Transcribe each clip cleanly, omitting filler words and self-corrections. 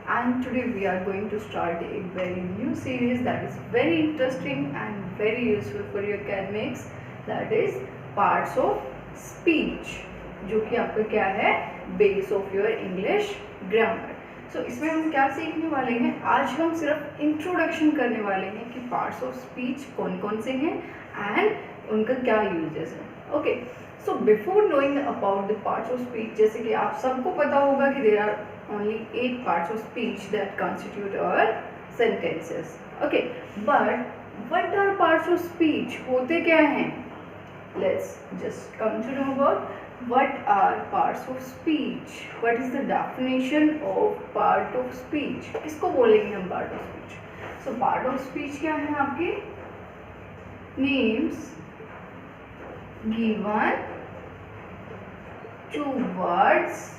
and today we are going to start a very new series that is very interesting and very useful for your academics, that is parts of speech, जो कि आपका क्या है, base of your English grammar. So इसमें हम क्या सीखने वाले हैं, आज हम सिर्फ इंट्रोडक्शन करने वाले हैं कि पार्ट्स ऑफ स्पीच कौन कौन से हैं एंड उनका क्या यूजेस है। Okay, so before knowing about the parts of speech, जैसे कि आप सबको पता होगा कि there are only 8 parts of speech that constitute our sentences. Okay, but what are parts of speech? होते क्या हैं? Let's just come to know about what are parts of speech. What is the definition of part of speech? किसको बोलेंगे हम part of speech? So part of speech क्या है आपके? Names given to words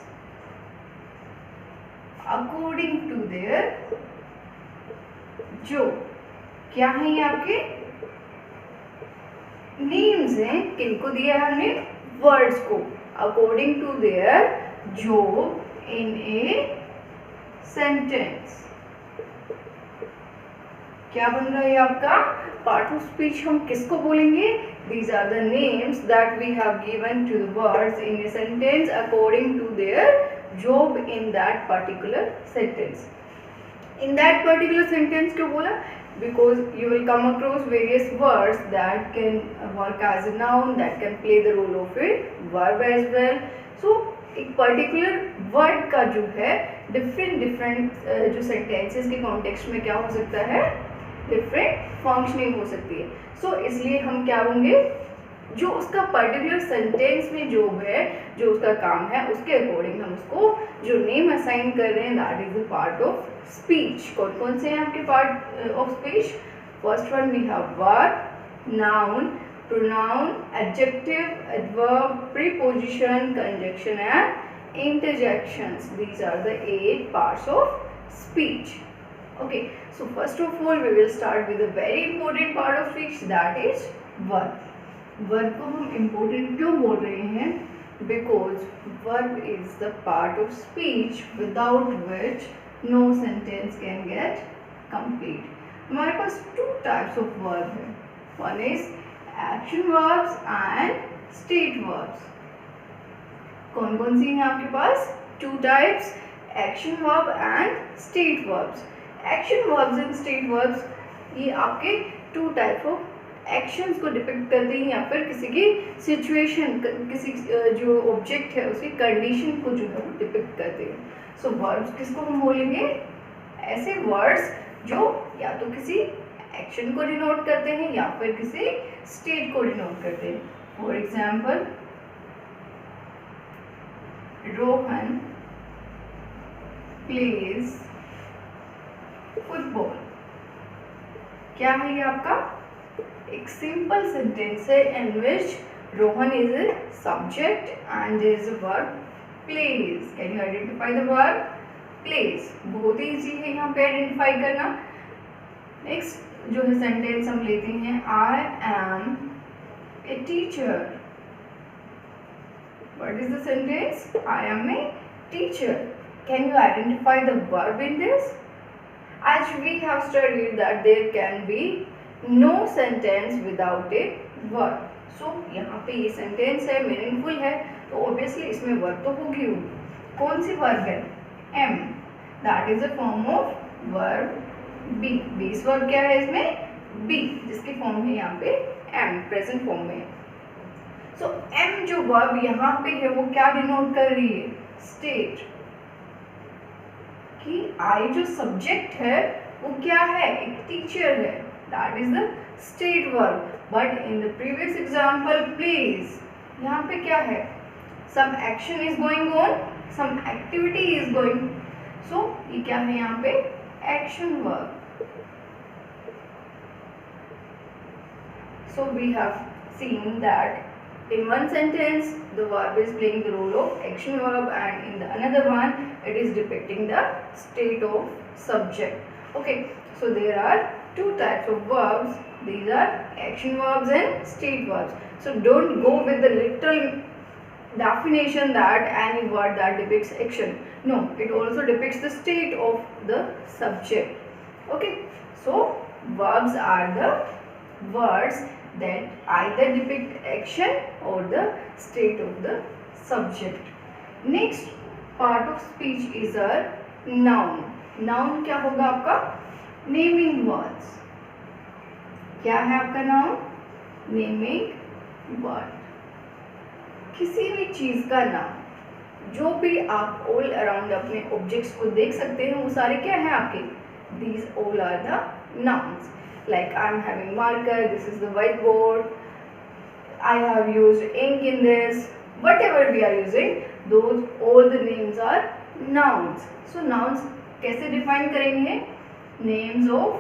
according to their, जो क्या है ये आपके नेम्स हैं, किनको दिया है हमने, वर्ड्स को, according to their job in a sentence. क्या बन रहा है आपका पार्ट ऑफ स्पीच? हम किसको बोलेंगे? These are the names that we have given to the words in a sentence according to their job in that particular sentence. In that particular sentence क्यों बोला? Because you will come across various words that can work as a noun, that can play the role of a verb as well. So एक particular word का जो है different जो sentences के context में क्या हो सकता है, different functioning हो सकती है। So इसलिए हम क्या होंगे, जो उसका पर्टिकुलर सेंटेंस में जो है, जो उसका काम है, उसके अकॉर्डिंग हम उसको जो नेम असाइन कर रहे हैं, that is the part of speech. कौन कौन से हैं आपके part of speech? First one we have verb, noun, pronoun, adjective, adverb, preposition, conjunction and interjections. These are the 8 parts of speech. Okay, so first of all we will start with a very important part of speech, that is verb. Verb को हम important क्यों बोल रहे हैं? Because verb is the part of speech without which no sentence can get complete. हमारे पास 2 types of verb है, one is action verbs and state verbs. कौन कौन सी हैं आपके पास? 2 types, action verb and state verbs. Action verbs and state verbs ये आपके 2 टाइप ऑफ एक्शंस को डिपिक्ट करते हैं, या फिर किसी की सिचुएशन, किसी जो ऑब्जेक्ट है उसकी कंडीशन को जो है डिपिक्ट करते हैं। सो वर्ब्स किसको हम बोलेंगे? ऐसे वर्ड्स जो या तो किसी एक्शन को डिनोट करते हैं या फिर किसी स्टेट को डिनोट करते हैं। For example, Rohan plays football. क्या है ये आपका? एक सिंपल सेंटेंस है in which Rohan is a subject and there is a verb plays. Can you identify the verb plays? बहुत ही इजी है यहाँ पे आइडेंटिफाई करना। नेक्स्ट जो है सेंटेंस हम लेते हैं, I am a teacher. What is the sentence? I am a teacher. Can you identify the verb in this? As we have studied that there can be no sentence without a verb. So यहाँ पे ये sentence है, meaningful है, तो obviously इसमें verb तो होगी ही। कौन सी वर्ब है? Am, that is a form of verb be. Base verb क्या है इसमें? बी, जिसकी फॉर्म है यहाँ पे एम, प्रेजेंट फॉर्म में। सो एम जो वर्ब यहाँ पे है वो क्या डिनोट कर रही है? स्टेट। कि आई जो सब्जेक्ट है वो क्या है? एक टीचर है, that is the state verb. But in the previous example plays, यहाँ पे क्या है? Some action is going on, some activity is going, so ये क्या है यहाँ पे? Action verb. So we have seen that in one sentence the verb is playing the role of action verb, and in the another one it is depicting the state of subject. Okay, so there are 2 types of verbs. These are action verbs and state verbs. So don't go with the literal definition that any word that depicts action. No, it also depicts the state of the subject. Okay, so verbs are the words that either depict action or the state of the subject. Next part of speech is a noun. Noun क्या होगा आपका? Naming words. क्या है आपका noun? Naming word. किसी भी चीज का नाम, जो भी आप ऑल अराउंड अपने ऑब्जेक्ट्स को देख सकते हैं, वो सारे क्या है आपके? These all are the nouns. Like I am having marker, this is the whiteboard, I have used ink in this, whatever we are using, those all the names are nouns. So nouns कैसे define करेंगे? Names of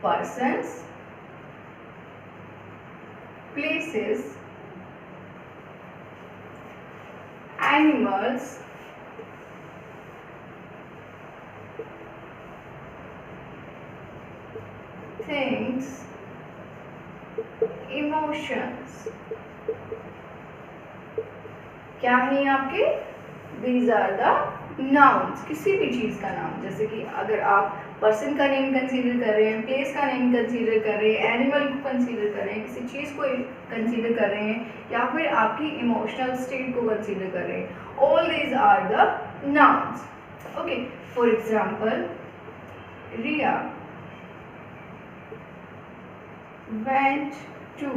persons, places, animals, things, emotions. क्या है आपके? These are the nouns. किसी भी चीज का नाम, जैसे कि अगर आप पर्सन का नेम कंसीडर कर रहे हैं, प्लेस का नेम कंसीडर कर रहे हैं, एनिमल को कंसीडर कर रहे हैं, किसी चीज को कंसीडर कर रहे हैं, या फिर आपकी इमोशनल स्टेट को कंसीडर कर रहे हैं, all these are the nouns. Okay, for example, Riya went to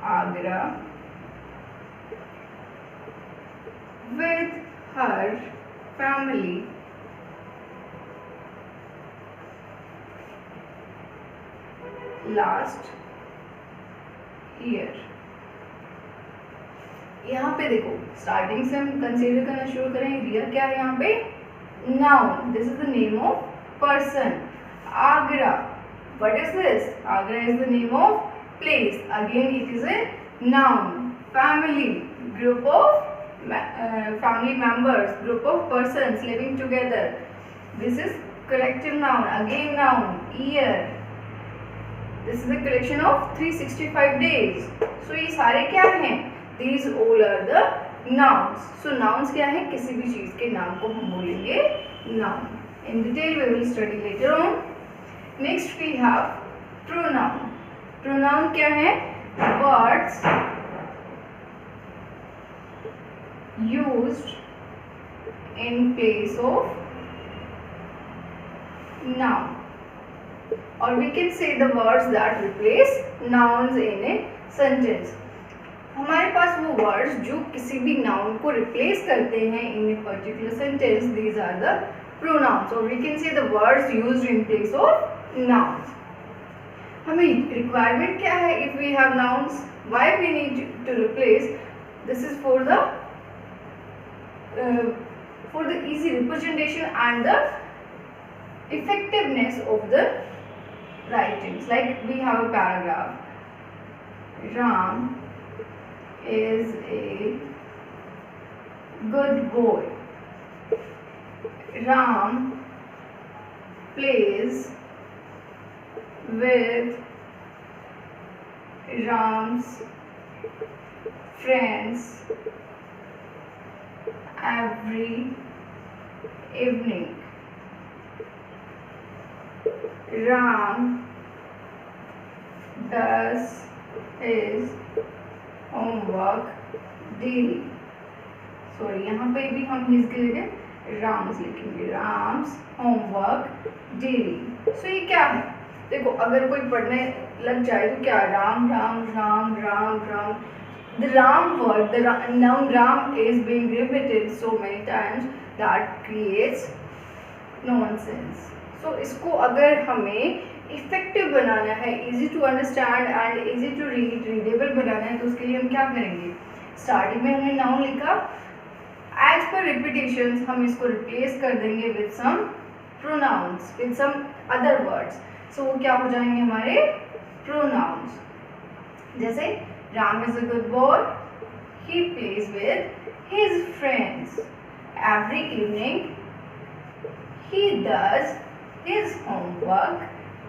Agra with her family last year. यहाँ पे देखो, स्टार्टिंग से हम कंसीडर करना शुरू करें. रिया क्या है यहाँ पे? Noun. This is the name of person. Agra, what is this? Agra is the name of place. Again it is a noun. Family, group of family members, group of persons living together. This is collective noun. Again noun. Year, this is a collection of 365 days. So ये सारे क्या हैं? These all are the nouns. So nouns क्या है? किसी भी चीज के नाम को हम बोलेंगे noun. In detail we will study later on. Next we have pronoun. Pronoun क्या है? Words used in place of noun, or we can say the words that replace nouns in a sentence. हमारे पास वो words जो किसी भी noun को replace करते हैं in a particular sentence, these are the pronouns, or we can say the words used in place of nouns. हमें requirement क्या है? If we have nouns, why we need to replace? This is for the easy representation and the effectiveness of the writings. Like we have a paragraph. Ram is a good boy. Ram plays with Ram's friends every evening. Ram does his homework daily. Sorry, यहाँ पे भी हम his के जगह Ram's लिखेंगे. Ram's homework daily. So ये क्या है? देखो, अगर कोई पढ़ने लग जाए तो क्या? Ram Ram Ram Ram Ram. The Ram word, the noun Ram is being repeated so many times that creates nonsense. So इसको अगर हमें इफेक्टिव बनाना है, easy to understand and easy to read, readable बनाना है, तो उसके लिए हम क्या करेंगे? स्टार्टिंग में हमने नाउन लिखा, एज पर रिपीटेशन हम इसको रिप्लेस कर देंगे with some pronouns, with some other words. So वो क्या हो जाएंगे हमारे? प्रोनाउंस. जैसे Ram is a good boy, he plays with his friends every evening, he does his homework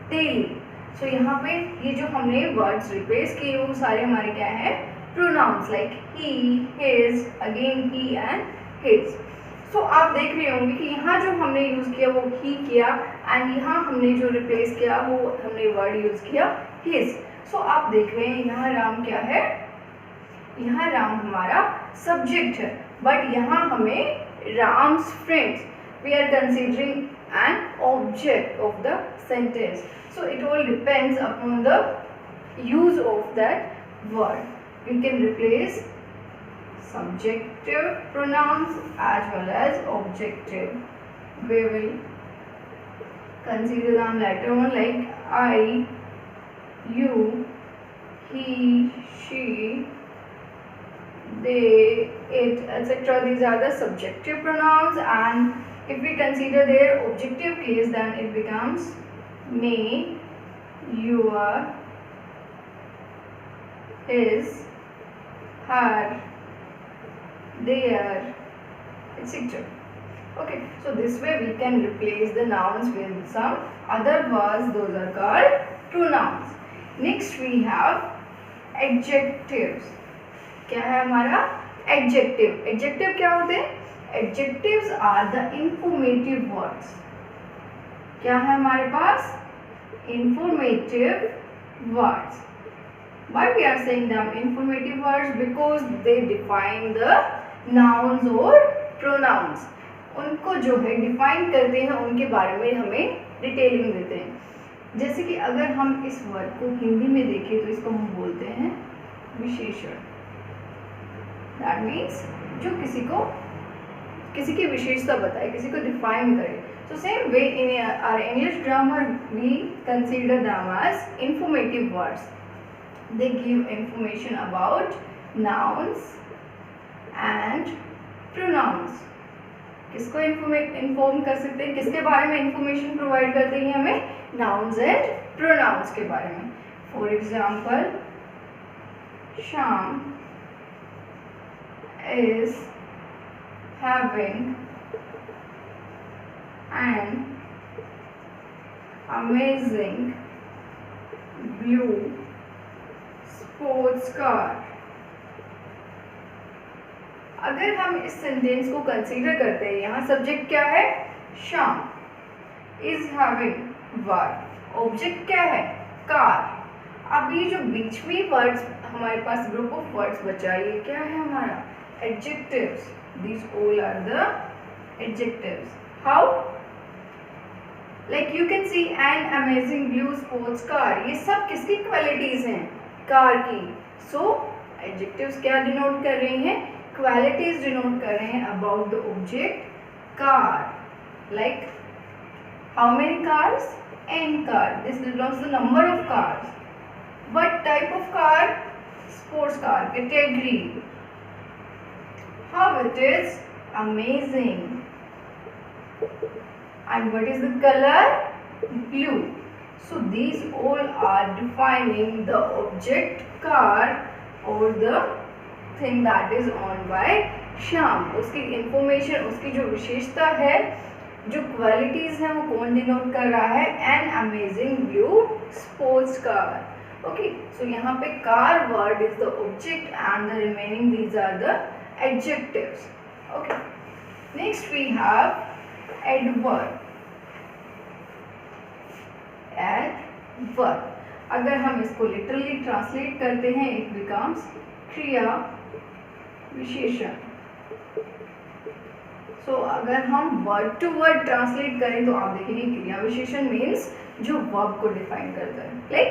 daily. सो यहाँ पे ये जो हमने वर्ड्स रिप्लेस किए वो सारे हमारे क्या है, pronouns, like he, his, again he and his. So आप देख रहे होंगे कि यहाँ जो हमने यूज़ किया वो ही किया, एंड यहाँ हमने जो रिप्लेस किया वो हमने वर्ड यूज़ किया हिज। सो आप देख रहे हैं यहाँ राम क्या है, यहाँ राम हमारा सब्जेक्ट है, बट यहाँ हमें Ram's friends, we are considering an object of the sentence. So it all depends upon the use of that word. We can replace subjective pronouns as well as objective. We will consider them later on, like I, you, he, she, they, it, etc. These are the subjective pronouns, and if we consider their objective case, then it becomes me, your, his, her, their, etc. Okay, so this way we can replace the nouns with some other words, those are called pronouns. Next we have adjectives. क्या है हमारा adjective? Adjective क्या होते हैं? Adjectives are the informative words. क्या है हमारे पास? Informative words. Why we are saying them informative words? Because they define the nouns और pronouns. उनको जो है डिफाइन करते हैं, उनके बारे में हमें डिटेलिंग देते हैं। जैसे कि अगर हम इस वर्ड को हिंदी में देखें तो इसको हम बोलते हैं विशेषण। दैट मीन्स जो किसी की विशेषता बताए, किसी को डिफाइन करे। So same way in our English grammar we consider them as informative words. They give information about nouns and pronouns. किसको इन्फॉर्म कर सकते हैं, किसके बारे में इंफॉर्मेशन प्रोवाइड करते हैं हमें? नाउन्स एंड प्रोनाउंस के बारे में। For example, Shyam is having an amazing blue sports car. अगर हम इस सेंटेंस को कंसीडर करते हैं, यहाँ सब्जेक्ट क्या है? Shyam. Is having word, object क्या है? कार। अब ये जो बीच में वर्ड्स हमारे पास ग्रुप ऑफ वर्ड्स बचा, ये क्या है हमारा? Adjectives. These all are the adjectives. How? Like you can see an amazing blue sports car. ये सब किसकी क्वालिटीज हैं? कार की। सो एडजेक्टिव्स क्या डिनोट कर रहे हैं? क्वालिटीज डिनोट कर रहे हैं about the object car. Like how many cars? An car. This denotes the number of cars. What type of car? Sports car. Category. How it is? Amazing. And what is the color? Blue. So these all are defining the object car or the thing that is owned by Shyam. उसकी information, उसकी जो विशेषता है, जो qualities हैं, वो कौन denote कर रहा है? An amazing blue sports car. Okay, so यहाँ पे car word is the object and the remaining these are the adjectives. Okay, next we have adverb. Adverb, अगर हम इसको लिटरली ट्रांसलेट करते हैं, इट बिकम्स क्रिया विशेषण। सो अगर हम वर्ड टू वर्ड ट्रांसलेट करें तो आप देखेंगे क्रिया विशेषण मीन्स जो वर्ब को डिफाइन करता है। लाइक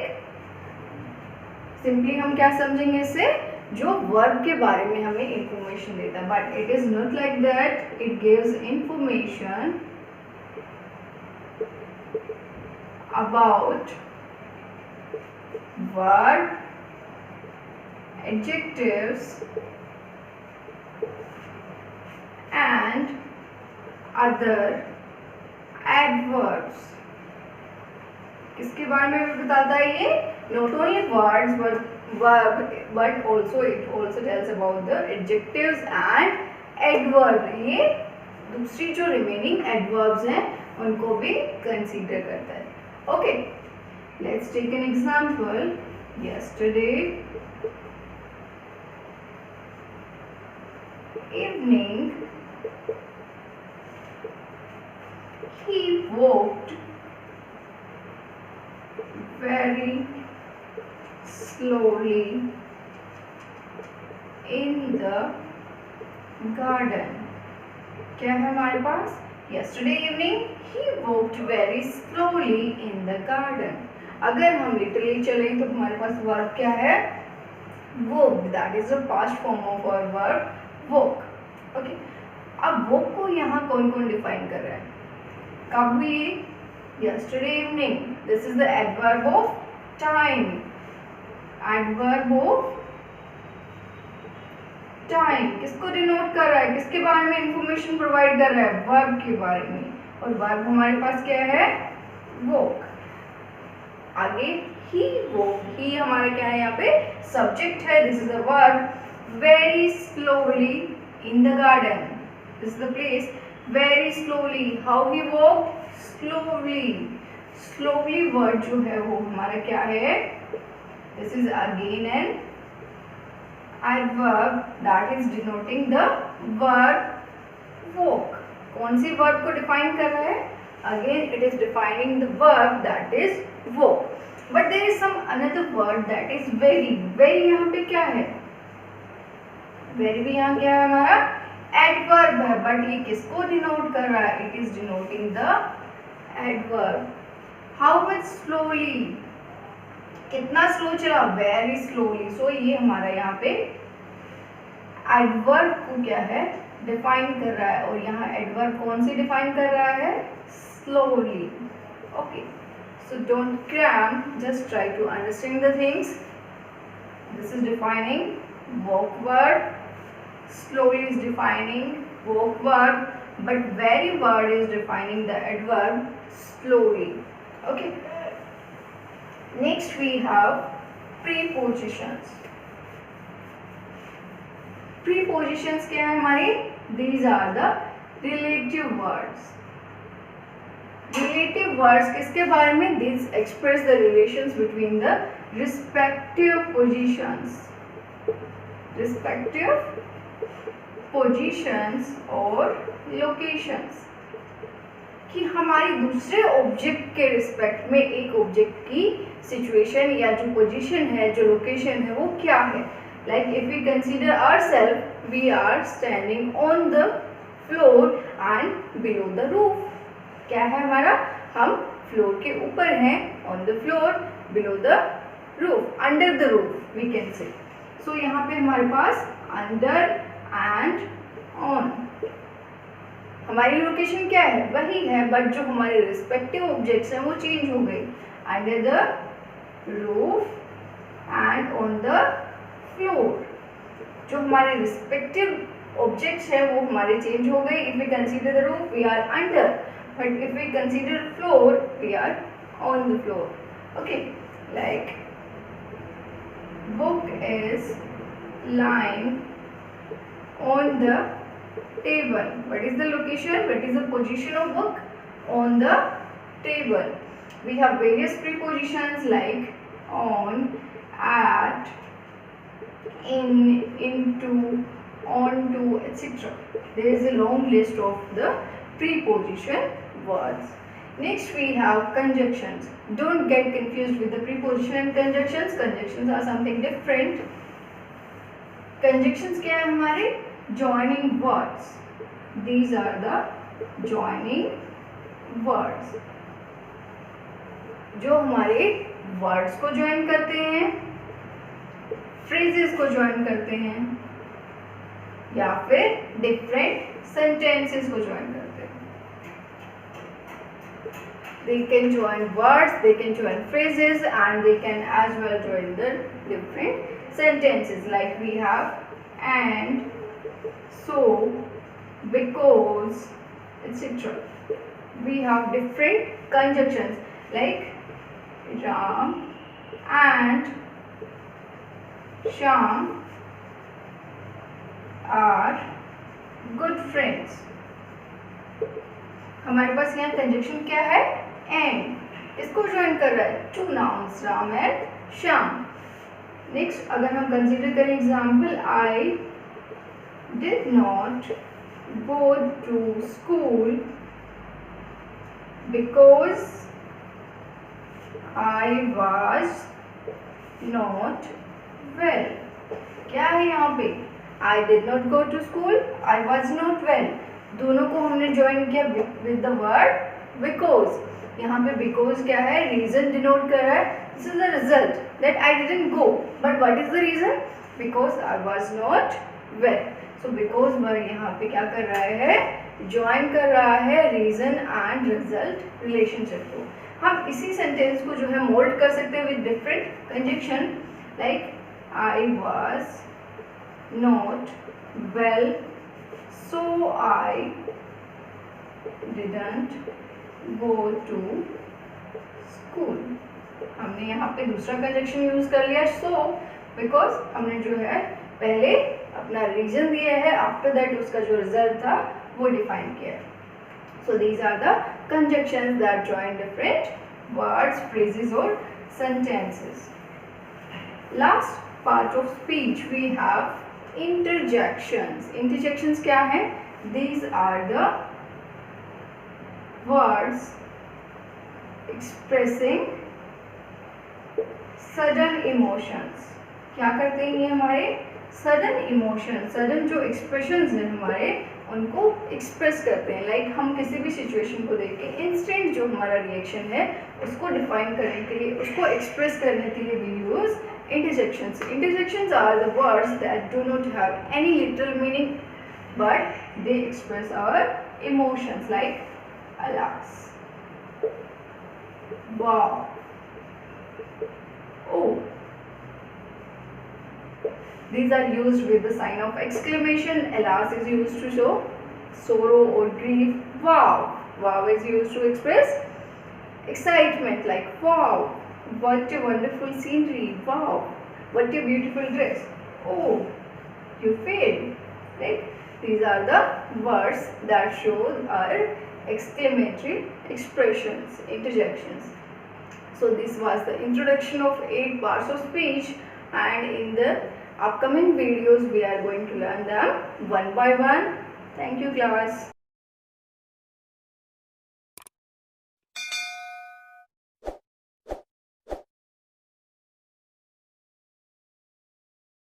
सिंपली हम क्या समझेंगे इससे? जो वर्ब के बारे में हमें इंफॉर्मेशन देता है, but it is not like that. It gives information about verb, adjectives and other adverbs. किसके बारे में बताता है ये? Not only words but also it also tells about the adjectives and adverb. ये दूसरी जो remaining adverbs हैं उनको भी consider करता है। Okay, Let's take an example. Yesterday evening he walked very slowly in the garden. क्या है हमारे पास? Yesterday evening he walked very slowly in the garden. अगर हम लिटरली चलें तो हमारे पास वर्ब क्या है? walk. That is the past form of our verb walk. Okay. अब walk को यहाँ कौन कौन डिफाइन कर रहा है? कब हुई? Yesterday evening. This is the adverb of time. Adverb of time किसको डिनोट कर रहा है? किसके बारे में इंफॉर्मेशन प्रोवाइड कर रहा है? वर्ब के बारे में. और वर्ब हमारे पास क्या है? वॉक. आगे ही वॉक. ही हमारा क्या है यहाँ पे? सब्जेक्ट है. This is a verb. Very slowly in the garden. This is the place. Very slowly. How he walk? Slowly. Slowly word जो है वो हमारा क्या है? This is again an adverb that is denoting the verb walk. कौन सी verb को define कर रहा है? Again it is defining the verb that is walk. But there is some another word that is very. Very यहाँ पे क्या है? Very भी यहाँ क्या है हमारा? Adverb है. But ये किसको denote कर रहा है? It is denoting the adverb. How much slowly? कितना स्लो चला? Very slowly. सो ये हमारा यहाँ पे एडवर्ब को क्या है? डिफाइन कर रहा है. और यहाँ एडवर्ब कौन सी डिफाइन कर रहा है? Slowly. Okay. So don't cram. Just try to understand the things. This is defining walk verb. Slowly is defining walk verb. But very word is defining the adverb slowly. Okay. Next we have prepositions. Prepositions क्या है हमारे? These are the relative words. Relative words किसके बारे में? These express the relations between the respective positions. Respective positions or locations. कि हमारी दूसरे object के रिस्पेक्ट में एक ऑब्जेक्ट की सिचुएशन या जो पोजीशन है, जो लोकेशन है, वो क्या है? Like if we consider ourselves, we are standing on the floor and below the roof. क्या है हमारा? हम फ्लोर के ऊपर हैं, on the floor, below the roof, under the roof we can say. So यहाँ पे हमारे पास अंडर एंड ऑन. हमारी लोकेशन क्या है? वही है, बट जो हमारे रिस्पेक्टिव ऑब्जेक्ट्स हैं वो चेंज हो गई. Under the roof and on the floor. जो हमारे रिस्पेक्टिव ऑब्जेक्ट्स हैं वो हमारे चेंज हो गए. If we consider the roof we are under, but if we consider floor we are on the floor. Okay. Like book is lying on the table. What is the location? What is the position of book? On the table. We have various prepositions like on, at, in, into, onto, etc. There is a long list of the preposition words. Next we have conjunctions. Don't get confused with the preposition and conjunctions. Conjunctions are something different. Conjunctions क्या है हमारे? Joining words. These are the joining words. जो हमारे words को join करते हैं, phrases को join करते हैं, या फिर different sentences को join करते हैं. They can join words, they can join phrases, and they can as well join the different sentences. Like we have and, so, because, etc. We have different conjunctions like Ram and Shyam are good friends. हमारे पास यहाँ conjunction क्या है? And. किसको join कर रहा है? Two nouns, Ram and Shyam. Next अगर हम कंसीडर करें example, I did not go to school because I was not well. क्या है यहाँ पे? I did not go to school, I was not well, दोनों को हमने ज्वाइन किया विद द वर्ड बिकॉज। यहाँ पे बिकॉज क्या है? रीजन डिनोट कर रहा है। This is the result that I didn't go, but what is the reason? Because I was not well. So because word यहाँ पे क्या कर रहा है? ज्वाइन कर रहा है रीजन एंड रिजल्ट रिलेशनशिप को। हम इसी सेंटेंस को जो है मोल्ड कर सकते हैं with different conjunction, like I was not well so I didn't go to school। हमने यहाँ पे दूसरा कंजक्शन यूज कर लिया so, बिकॉज हमने जो है पहले अपना रीजन दिया है, आफ्टर दैट उसका जो रिजल्ट था वो डिफाइन किया है। So these are the conjunctions that join different words, phrases or sentences. Last part of speech we have interjections. Interjections क्या है? These are the words expressing sudden emotions। क्या करते हैं ये? हमारे सडन इमोशन, सडन जो एक्सप्रेशंस हैं हमारे, उनको एक्सप्रेस करते हैं। लाइक हम किसी भी सिचुएशन को देख के इंस्टेंट जो हमारा रिएक्शन है उसको डिफाइन करने के लिए, उसको एक्सप्रेस करने के लिए we use interjections. Interjections are the words that do not have any literal meaning but they express our emotions, like alas, wow, oh. These are used with the sign of exclamation. Alas is used to show sorrow or grief. Wow, wow is used to express excitement, like wow, what a wonderful scenery, wow, what a beautiful dress, oh, you failed. Right? These are the words that show our exclamatory expressions, interjections. So this was the introduction of 8 parts of speech, and in the upcoming videos we are going to learn them one by one. Thank you class.